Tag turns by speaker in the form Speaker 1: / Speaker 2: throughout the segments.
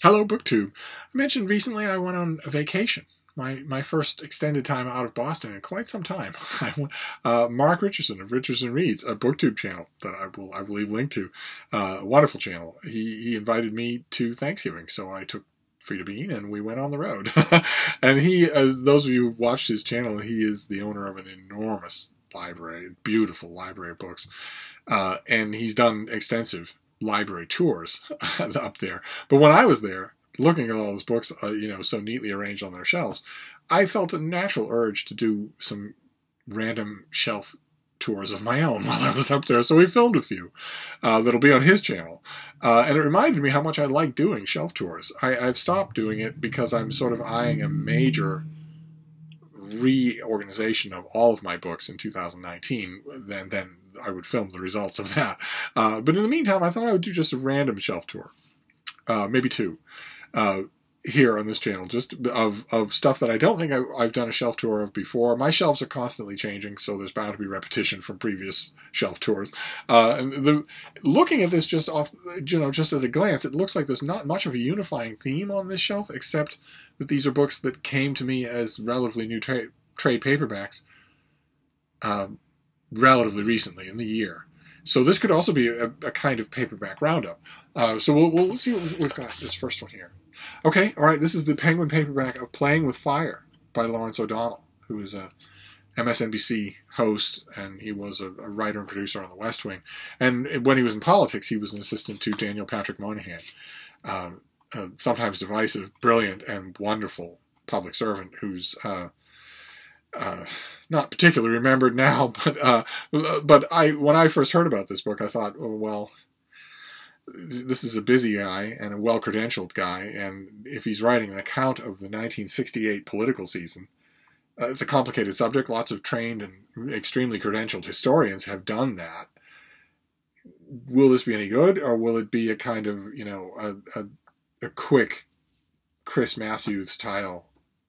Speaker 1: Hello, BookTube. I mentioned recently I went on a vacation. My first extended time out of Boston in quite some time. Mark Richardson of Richardson Reads, a BookTube channel that I will leave link to. A wonderful channel. He invited me to Thanksgiving, so I took Frida Bean and we went on the road. And he, as those of you who watched his channel, he is the owner of an enormous library, beautiful library of books. And he's done extensive library tours up there. But when I was there, looking at all those books, so neatly arranged on their shelves, I felt a natural urge to do some random shelf tours of my own while I was up there. So we filmed a few that'll be on his channel. And it reminded me how much I like doing shelf tours. I've stopped doing it because I'm sort of eyeing a major reorganization of all of my books in 2019. Then I would film the results of that. But in the meantime, I thought I would do just a random shelf tour, maybe two, here on this channel, just of stuff that I don't think I've done a shelf tour of before. My shelves are constantly changing, so there's bound to be repetition from previous shelf tours. And looking at this just off, just as a glance, it looks like there's not much of a unifying theme on this shelf, except that these are books that came to me as relatively new trade paperbacks relatively recently in the year. So this could also be a kind of paperback roundup. So we'll see what we've got. This first one here. Okay, all right, this is the Penguin paperback of Playing with Fire by Lawrence O'Donnell, who is a MSNBC host, and he was a writer and producer on The West Wing. And when he was in politics, he was an assistant to Daniel Patrick Moynihan, sometimes divisive, brilliant, and wonderful public servant who's not particularly remembered now, but when I first heard about this book, I thought, oh, well, this is a busy guy and a well-credentialed guy, and if he's writing an account of the 1968 political season, it's a complicated subject. Lots of trained and extremely credentialed historians have done that. Will this be any good, or will it be a kind of, a quick Chris Matthews-style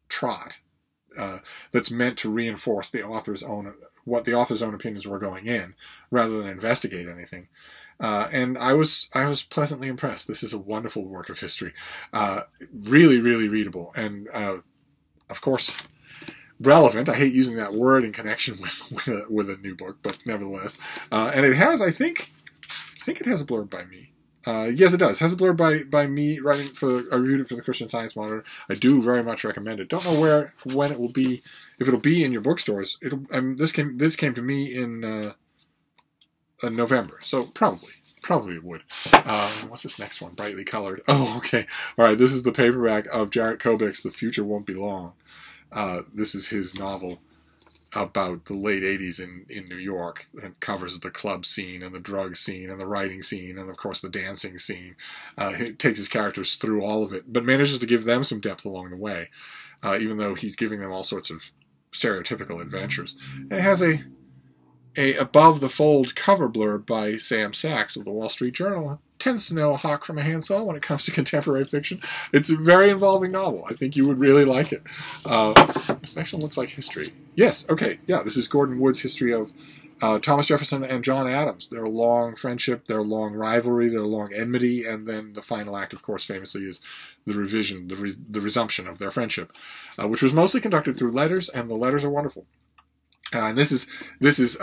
Speaker 1: trot that's meant to reinforce what the author's own opinions were going in, rather than investigate anything? And I was pleasantly impressed. This is a wonderful work of history, really, really readable, and of course relevant. I hate using that word in connection with a new book, but nevertheless, and it has, I think it has a blurb by me. Yes, it does. It has a blurb by me writing I reviewed it for the Christian Science Monitor. I do very much recommend it. Don't know when it will be, if it'll be in your bookstores. This came to me in November, so probably it would. What's this next one? Brightly colored. Oh, okay. All right. This is the paperback of Jarrett Kobik's The Future Won't Be Long. This is his novel about the late 80s in New York, and covers the club scene and the drug scene and the writing scene and, of course, the dancing scene. He takes his characters through all of it, but manages to give them some depth along the way, even though he's giving them all sorts of stereotypical adventures. And it has a above-the-fold cover blurb by Sam Sachs of the Wall Street Journal. Tends to know a hawk from a handsaw when it comes to contemporary fiction. It's a very involving novel. I think you would really like it. This next one looks like history. Yes, okay, yeah, this is Gordon Wood's history of Thomas Jefferson and John Adams. Their long friendship, their long rivalry, their long enmity, and then the final act, of course, famously is the resumption of their friendship, which was mostly conducted through letters, and the letters are wonderful. And this is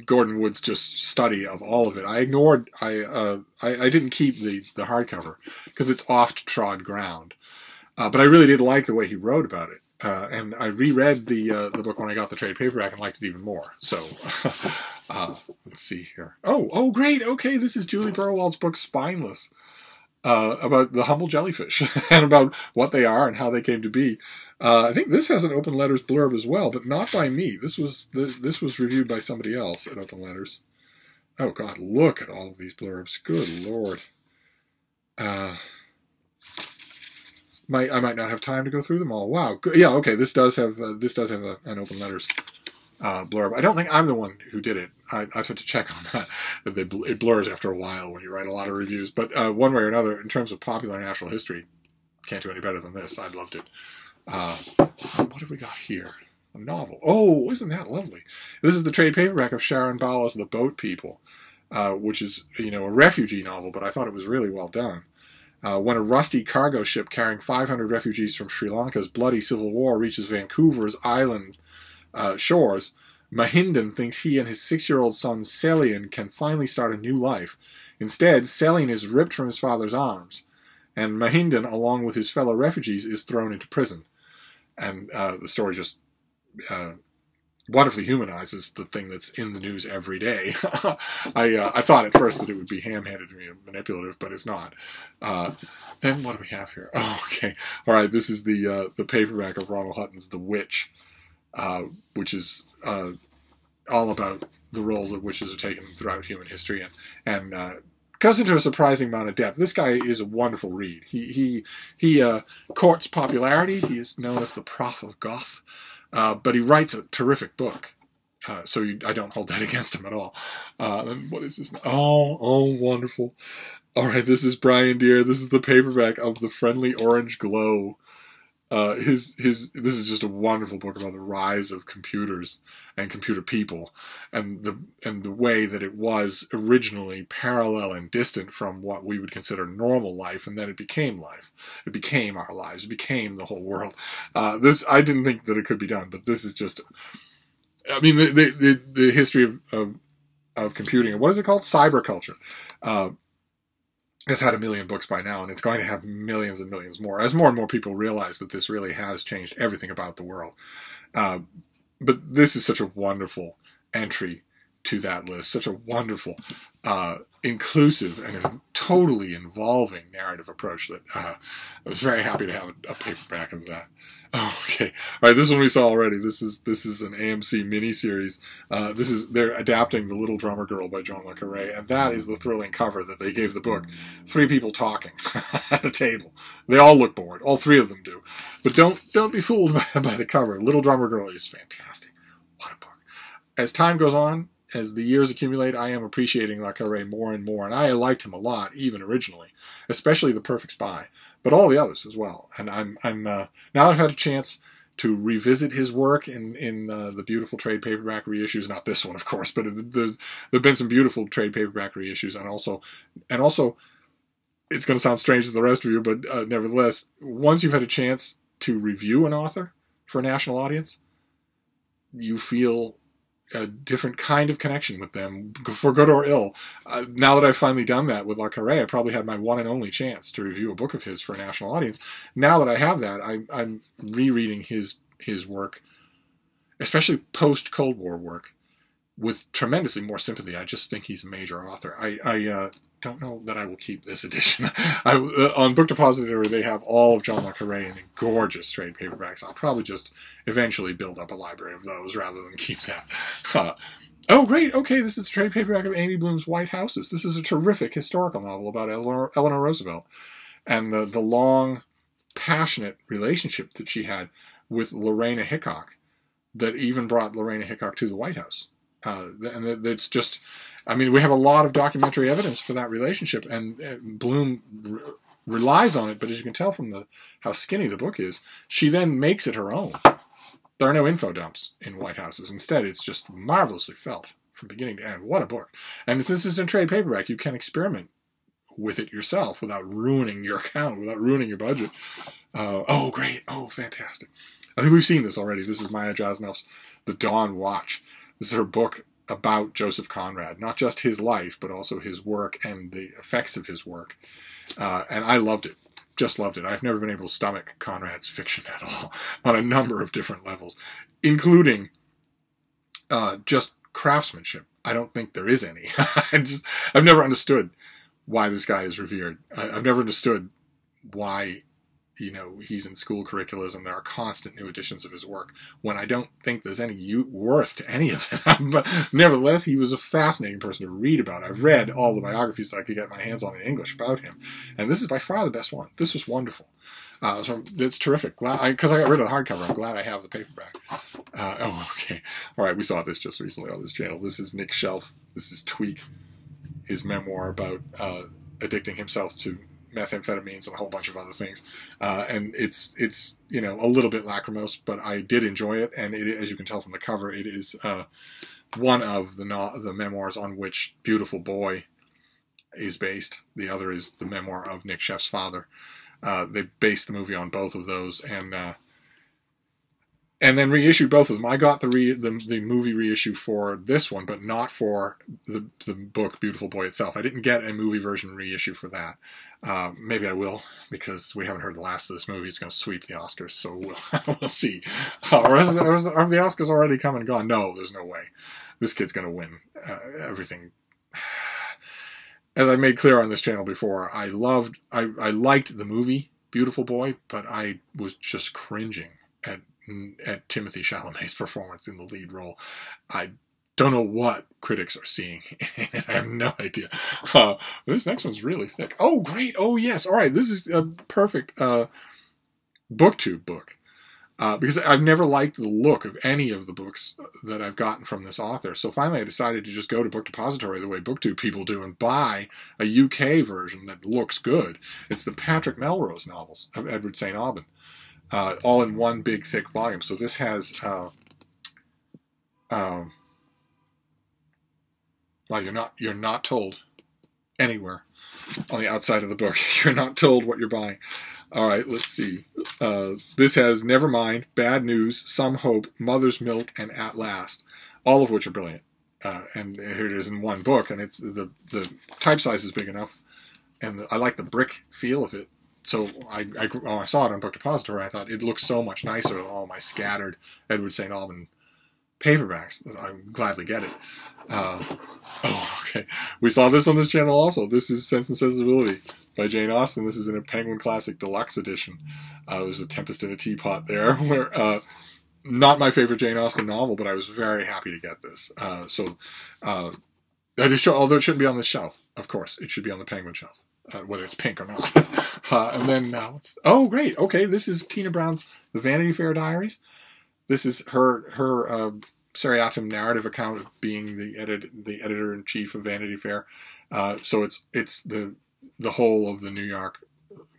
Speaker 1: Gordon Wood's just study of all of it. I didn't keep the hardcover because it's oft-trod ground, but I really did like the way he wrote about it. And I reread the book when I got the trade paperback and liked it even more. So let's see here. Oh, great. Okay, this is Julie Burwald's book Spineless, about the humble jellyfish and about what they are and how they came to be. I think this has an Open Letters blurb as well, but not by me. This was reviewed by somebody else at Open Letters. Oh God, look at all of these blurbs. Good Lord. I might not have time to go through them all. Wow. Yeah. Okay. This does have an Open Letters blurb. I don't think I'm the one who did it. I have to check on that. It blurs after a while when you write a lot of reviews. But one way or another, in terms of popular natural history, can't do any better than this. I loved it. What have we got here? A novel. Oh, isn't that lovely? This is the trade paperback of Sharon Ballow's The Boat People, which is, a refugee novel, but I thought it was really well done. When a rusty cargo ship carrying 500 refugees from Sri Lanka's bloody civil war reaches Vancouver's island shores, Mahindan thinks he and his 6-year-old son Selian can finally start a new life. Instead, Selian is ripped from his father's arms, and Mahindan, along with his fellow refugees, is thrown into prison. And the story just wonderfully humanizes the thing that's in the news every day. I thought at first that it would be ham-handed and manipulative, but it's not. Then what do we have here? Oh, okay. All right, this is the paperback of Ronald Hutton's The Witch, which is all about the roles that witches are taken throughout human history, and goes into a surprising amount of depth. This guy is a wonderful read. He courts popularity. He is known as the Prof of Goth, but he writes a terrific book. So I don't hold that against him at all. And what is this? Oh, wonderful. All right, this is Brian Deere. This is the paperback of The Friendly Orange Glow. This is just a wonderful book about the rise of computers and computer people, and the way that it was originally parallel and distant from what we would consider normal life, and then it became life. It became our lives. It became the whole world. I didn't think that it could be done, but this is just. I mean, the history of computing. What is it called? Cyberculture. It's had 1 million books by now, and it's going to have millions and millions more, as more and more people realize that this really has changed everything about the world. But this is such a wonderful entry to that list, such a wonderful, inclusive, and totally involving narrative approach that I was very happy to have a paperback of that. Okay, all right. This one we saw already. This is an AMC miniseries. They're adapting The Little Drummer Girl by John le Carré, and that is the thrilling cover that they gave the book. 3 people talking at a table. They all look bored. All 3 of them do. But don't be fooled by the cover. Little Drummer Girl is fantastic. What a book! As time goes on, as the years accumulate, I am appreciating le Carré more and more, and I liked him a lot, even originally, especially The Perfect Spy, but all the others as well. And I'm now that I've had a chance to revisit his work in the beautiful trade paperback reissues, not this one, of course, but there've been some beautiful trade paperback reissues, and also, it's going to sound strange to the rest of you, but nevertheless, once you've had a chance to review an author for a national audience, you feel a different kind of connection with them, for good or ill. Now that I've finally done that with le Carré, I probably had my one and only chance to review a book of his for a national audience. Now that I have that, I'm rereading his work, especially post-Cold War work, with tremendously more sympathy. I just think he's a major author. I don't know that I will keep this edition. On Book Depository, they have all of John le Carré in gorgeous trade paperbacks. I'll probably just eventually build up a library of those rather than keep that. Oh, great. Okay, this is a trade paperback of Amy Bloom's White Houses. This is a terrific historical novel about Eleanor Roosevelt and the long, passionate relationship that she had with Lorena Hickok that even brought Lorena Hickok to the White House. And it's just, I mean, we have a lot of documentary evidence for that relationship, and Bloom relies on it, but as you can tell from how skinny the book is, she then makes it her own. There are no info dumps in White Houses. Instead, it's just marvelously felt from beginning to end. What a book. And since it's in trade paperback, you can experiment with it yourself without ruining your account, without ruining your budget. Oh, great. Oh, fantastic. I think we've seen this already. This is Maya Jasnoff's The Dawn Watch. This is her book about Joseph Conrad, not just his life, but also his work and the effects of his work. And I loved it, just loved it. I've never been able to stomach Conrad's fiction at all on a number of different levels, including just craftsmanship. I don't think there is any. I've never understood why this guy is revered. I've never understood why he's in school curriculums and there are constant new editions of his work when I don't think there's any worth to any of it. But nevertheless, he was a fascinating person to read about. I've read all the biographies that I could get my hands on in English about him, and this is by far the best one. This was wonderful. So it's terrific. Because I got rid of the hardcover, I'm glad I have the paperback. Okay. All right, we saw this just recently on this channel. This is Nick Shelf. This is Tweak, his memoir about addicting himself to methamphetamines and a whole bunch of other things, and it's a little bit lachrymose, but I did enjoy it, and as you can tell from the cover, it is one of the memoirs on which Beautiful Boy is based. The other is the memoir of Nick Sheff's father. They based the movie on both of those, and then reissued both of them. I got the movie reissue for this one, but not for the book Beautiful Boy itself. I didn't get a movie version reissue for that. Maybe I will, because we haven't heard the last of this movie. It's going to sweep the Oscars, so we'll see. Are the Oscars already come and gone? No, there's no way. This kid's going to win everything. As I made clear on this channel before, I liked the movie Beautiful Boy, but I was just cringing at Timothée Chalamet's performance in the lead role. I don't know what critics are seeing. I have no idea. This next one's really thick. Oh, great. Oh, yes. All right. This is a perfect BookTube book. Because I've never liked the look of any of the books that I've gotten from this author. So finally I decided to just go to Book Depository the way BookTube people do and buy a UK version that looks good. It's the Patrick Melrose novels of Edward St. Aubyn. All in one big thick volume. So this has well, you're not told anywhere on the outside of the book. You're not told what you're buying. All right, let's see. This has Nevermind, Bad News, Some Hope, Mother's Milk, and At Last, all of which are brilliant. And here it is in one book, and it's the type size is big enough, and I like the brick feel of it. So when I saw it on Book Depository, I thought it looks so much nicer than all my scattered Edward St. Aubyn paperbacks that I would gladly get it. Okay. We saw this on this channel also. This is Sense and Sensibility by Jane Austen. This is in a Penguin Classic Deluxe edition. There's a Tempest in a Teapot there, where not my favorite Jane Austen novel, but I was very happy to get this. Although it shouldn't be on this shelf, of course. It should be on the Penguin shelf, whether it's pink or not. And then, oh, great. Okay, this is Tina Brown's The Vanity Fair Diaries. This is her seriatim narrative account of being the editor-in-chief of Vanity Fair. So it's the whole of the New York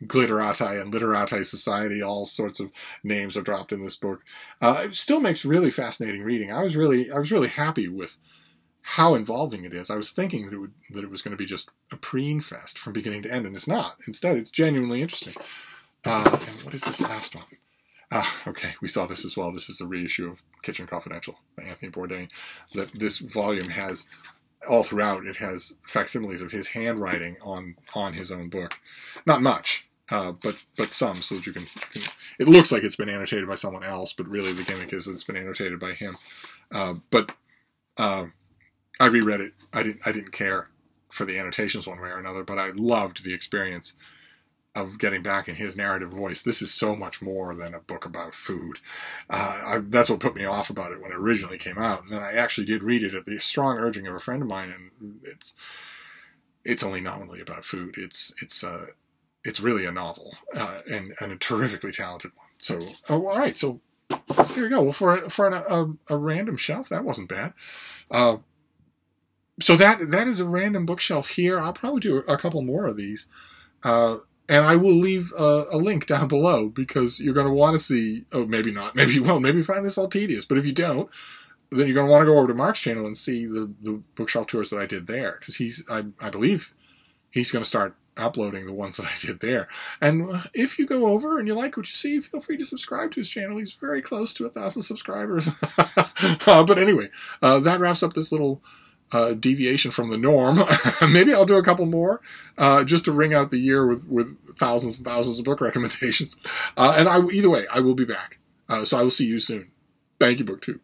Speaker 1: glitterati and literati society. All sorts of names are dropped in this book. It still makes really fascinating reading. I was really happy with how involving it is. I was thinking that it was going to be just a preen fest from beginning to end, and it's not. Instead, it's genuinely interesting. And what is this last one? Okay, we saw this as well. This is the reissue of Kitchen Confidential by Anthony Bourdain. That this volume has, all throughout, it has facsimiles of his handwriting on his own book. Not much, but some, so that you can. It looks like it's been annotated by someone else, but really the gimmick is that it's been annotated by him. I reread it. I didn't care for the annotations one way or another, but I loved the experience of getting back in his narrative voice. This is so much more than a book about food. That's what put me off about it when it originally came out. And then I actually did read it at the strong urging of a friend of mine, and it's only nominally about food. It's really a novel, and a terrifically talented one. So, all right. So there you go. Well, for a random shelf, that wasn't bad. So that is a random bookshelf here. I'll probably do a couple more of these. And I will leave a link down below, because you're going to want to see, oh, maybe not, maybe you will, maybe you find this all tedious, but if you don't, then you're going to want to go over to Mark's channel and see the bookshelf tours that I did there, because I believe he's going to start uploading the ones that I did there. And if you go over and you like what you see, feel free to subscribe to his channel. He's very close to 1,000 subscribers. But anyway, that wraps up this little deviation from the norm. Maybe I'll do a couple more just to ring out the year with thousands and thousands of book recommendations. And either way, I will be back. So I will see you soon. Thank you, BookTube.